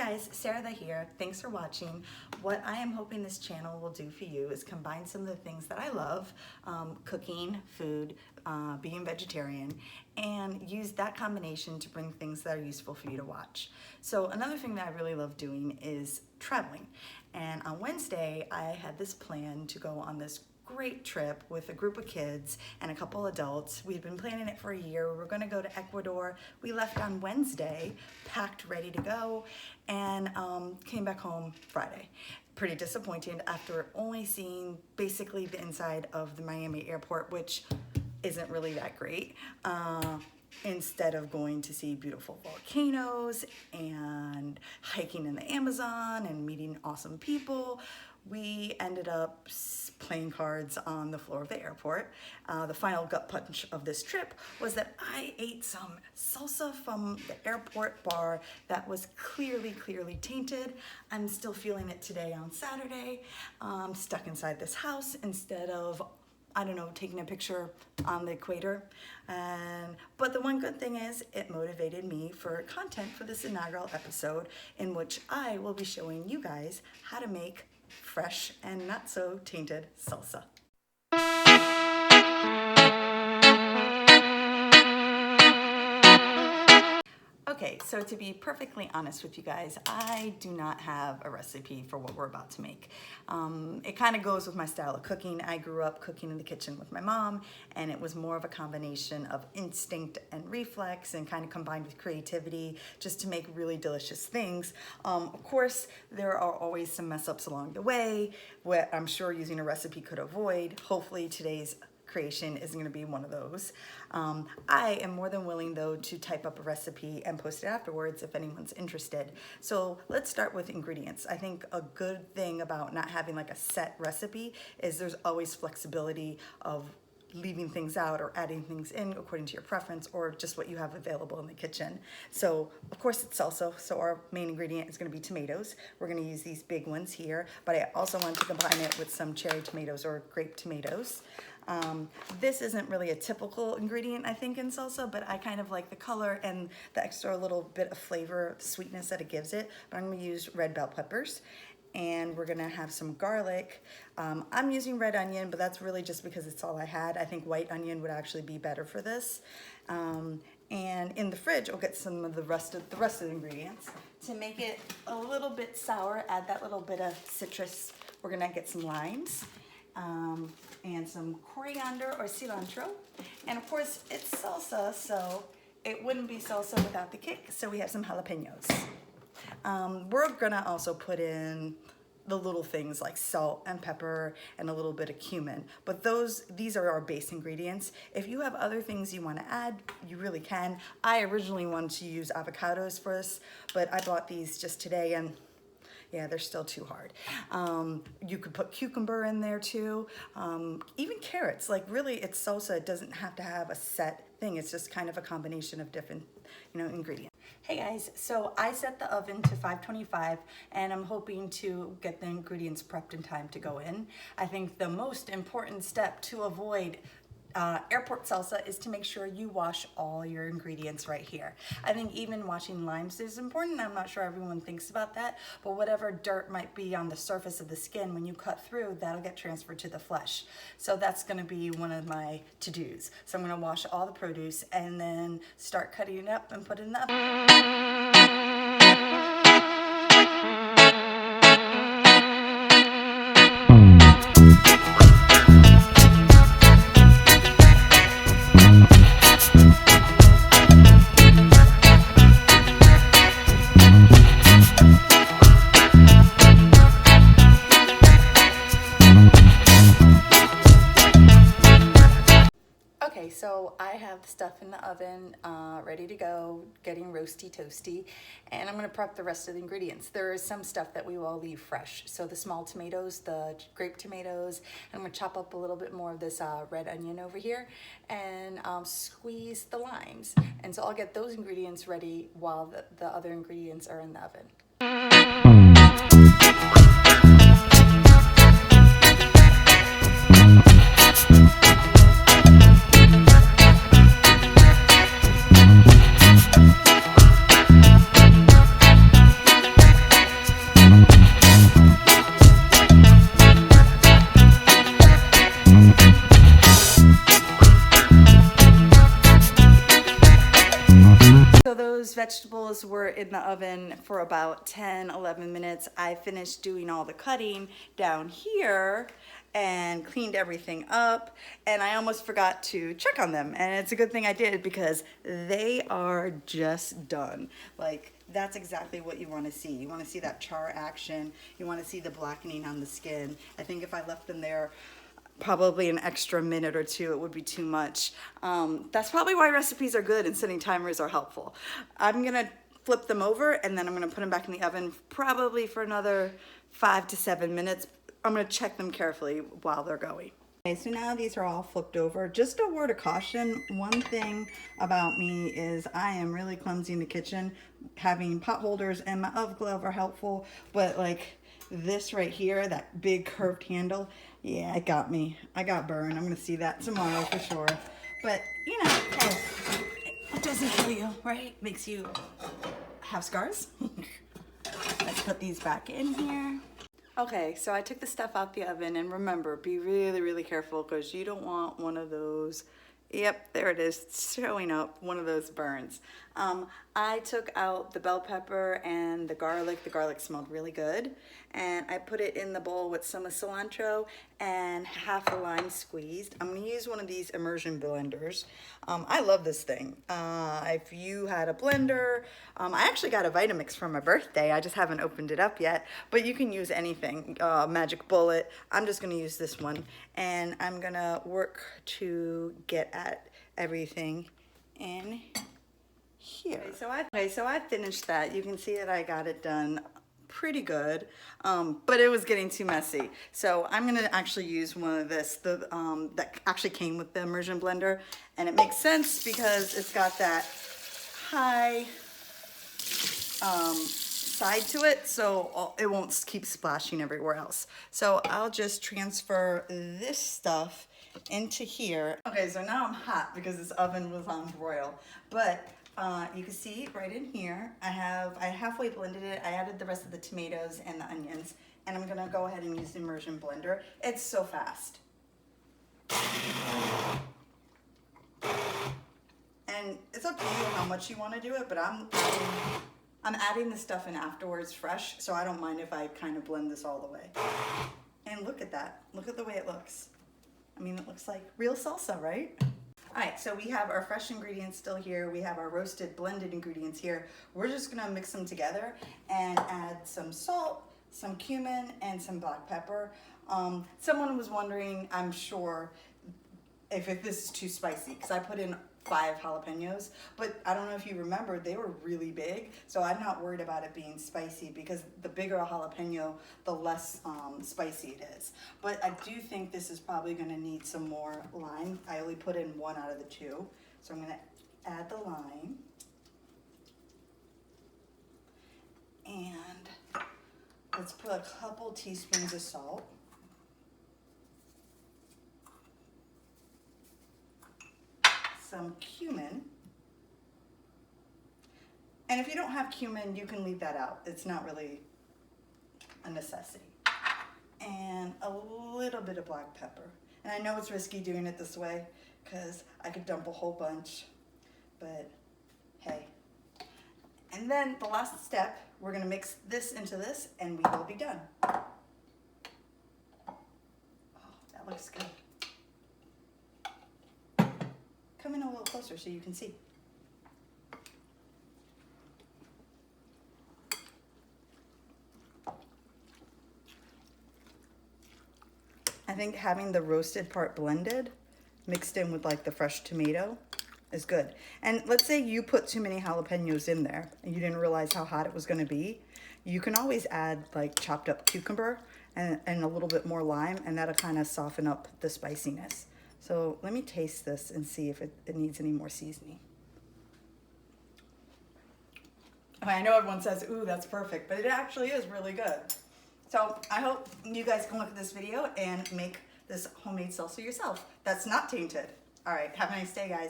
guys, Sarah here. Thanks for watching. What I am hoping this channel will do for you is combine some of the things that I love, cooking, food, being vegetarian, and use that combination to bring things that are useful for you to watch. So another thing that I really love doing is traveling. And on Wednesday, I had this plan to go on this great trip with a group of kids and a couple adults. We had been planning it for a year. We were going to go to Ecuador. We left on Wednesday, packed, ready to go, and came back home Friday. Pretty disappointed after only seeing basically the inside of the Miami airport, which isn't really that great. Instead of going to see beautiful volcanoes and hiking in the Amazon and meeting awesome people, we ended up playing cards on the floor of the airport. The final gut punch of this trip was that I ate some salsa from the airport bar that was clearly tainted. I'm still feeling it today on Saturday. Stuck inside this house instead of, I don't know, taking a picture on the equator. But the one good thing is it motivated me for content for this inaugural episode in which I will be showing you guys how to make fresh and not so tainted salsa. Okay, so to be perfectly honest with you guys, I do not have a recipe for what we're about to make. It kind of goes with my style of cooking. I grew up cooking in the kitchen with my mom, and it was more of a combination of instinct and reflex and kind of combined with creativity just to make really delicious things. Of course, there are always some mess ups along the way, what I'm sure using a recipe could avoid. Hopefully today's creation isn't going to be one of those. I am more than willing though to type up a recipe and post it afterwards if anyone's interested. So let's start with ingredients. I think a good thing about not having like a set recipe is there's always flexibility of leaving things out or adding things in according to your preference or just what you have available in the kitchen. So of course it's salsa, so our main ingredient is going to be tomatoes. We're going to use these big ones here, but I also want to combine it with some cherry tomatoes or grape tomatoes. This isn't really a typical ingredient, I think, in salsa, but I kind of like the color and the extra little bit of flavor, sweetness that it gives it. But I'm going to use red bell peppers, and we're going to have some garlic. I'm using red onion, but that's really just because it's all I had. I think white onion would actually be better for this. And in the fridge, I'll get some of the rest of the ingredients. To make it a little bit sour, add that little bit of citrus. We're going to get some limes. And some coriander or cilantro. And of course, it's salsa, so it wouldn't be salsa without the kick. So we have some jalapenos. We're gonna also put in the little things like salt and pepper and a little bit of cumin. But these are our base ingredients. If you have other things you want to add, you really can. I originally wanted to use avocados for this, but I bought these just today and yeah, they're still too hard. You could put cucumber in there too. Even carrots, like really it's salsa. It doesn't have to have a set thing. It's just kind of a combination of different, ingredients. Hey guys, so I set the oven to 525 and I'm hoping to get the ingredients prepped in time to go in. I think the most important step to avoid airport salsa is to make sure you wash all your ingredients right here. I think even washing limes is important. I'm not sure everyone thinks about that, but whatever dirt might be on the surface of the skin when you cut through, that'll get transferred to the flesh. So that's going to be one of my to-dos. So I'm going to wash all the produce and then start cutting it up and put it in the oven. So I have the stuff in the oven ready to go, getting roasty toasty, and I'm going to prep the rest of the ingredients. There is some stuff that we will leave fresh. So the small tomatoes, the grape tomatoes, and I'm going to chop up a little bit more of this red onion over here and squeeze the limes. And so I'll get those ingredients ready while the other ingredients are in the oven. vegetables were in the oven for about 10, 11 minutes. I finished doing all the cutting down here and cleaned everything up, and I almost forgot to check on them, and it's a good thing I did because they are just done. Like, that's exactly what you want to see. You want to see that char action. You want to see the blackening on the skin. I think if I left them there probably an extra minute or two, it would be too much. That's probably why recipes are good and setting timers are helpful. I'm gonna flip them over and then I'm gonna put them back in the oven probably for another 5 to 7 minutes. I'm gonna check them carefully while they're going. Okay, so now these are all flipped over. Just a word of caution, one thing about me is I am really clumsy in the kitchen. Having pot holders and my oven glove are helpful, but like this right here, that big curved handle, yeah, it got me. I got burned. I'm gonna see that tomorrow for sure. But you know, hey, it doesn't kill you, right? Makes you have scars. Let's put these back in here. Okay, so I took the stuff out the oven, and remember, be really, really careful because you don't want one of those, yep, there it is, it's showing up, one of those burns. I took out the bell pepper and the garlic. The garlic smelled really good. And I put it in the bowl with some cilantro and half a lime squeezed. I'm gonna use one of these immersion blenders. I love this thing. If you had a blender, I actually got a Vitamix for my birthday. I just haven't opened it up yet, but you can use anything, Magic Bullet. I'm just gonna use this one. And I'm gonna work to get at everything in here. Okay, so I finished that. You can see that I got it done pretty good, but it was getting too messy. So I'm gonna actually use one of this, that actually came with the immersion blender, and it makes sense because it's got that high side to it, so it won't keep splashing everywhere else. So I'll just transfer this stuff into here. Okay, so now I'm hot because this oven was on broil, but you can see right in here, I halfway blended it. I added the rest of the tomatoes and the onions, and I'm gonna go ahead and use the immersion blender. It's so fast. And it's up to you how much you want to do it, but I'm adding the stuff in afterwards fresh, so I don't mind if I kind of blend this all the way. And look at that. Look at the way it looks. I mean, it looks like real salsa, right? All right, so we have our fresh ingredients still here. We have our roasted blended ingredients here. We're just gonna mix them together and add some salt, some cumin, and some black pepper. Someone was wondering, I'm sure, if this is too spicy, because I put in 5 jalapenos, but I don't know if you remember, they were really big, so I'm not worried about it being spicy because the bigger a jalapeno, the less spicy it is. But I do think this is probably gonna need some more lime. I only put in 1 out of the 2, so I'm gonna add the lime. And let's put a couple teaspoons of salt. Some cumin. And if you don't have cumin, you can leave that out. It's not really a necessity. And a little bit of black pepper. And I know it's risky doing it this way because I could dump a whole bunch, but hey. And then the last step, we're gonna mix this into this and we will be done. Oh, that looks good. Come in a little closer so you can see. I think having the roasted part blended mixed in with like the fresh tomato is good. And let's say you put too many jalapenos in there and you didn't realize how hot it was gonna be. You can always add like chopped up cucumber and a little bit more lime, and that'll kind of soften up the spiciness. So let me taste this and see if it needs any more seasoning. I know everyone says, ooh, that's perfect, but it actually is really good. So I hope you guys can look at this video and make this homemade salsa yourself that's not tainted. All right, have a nice day, guys.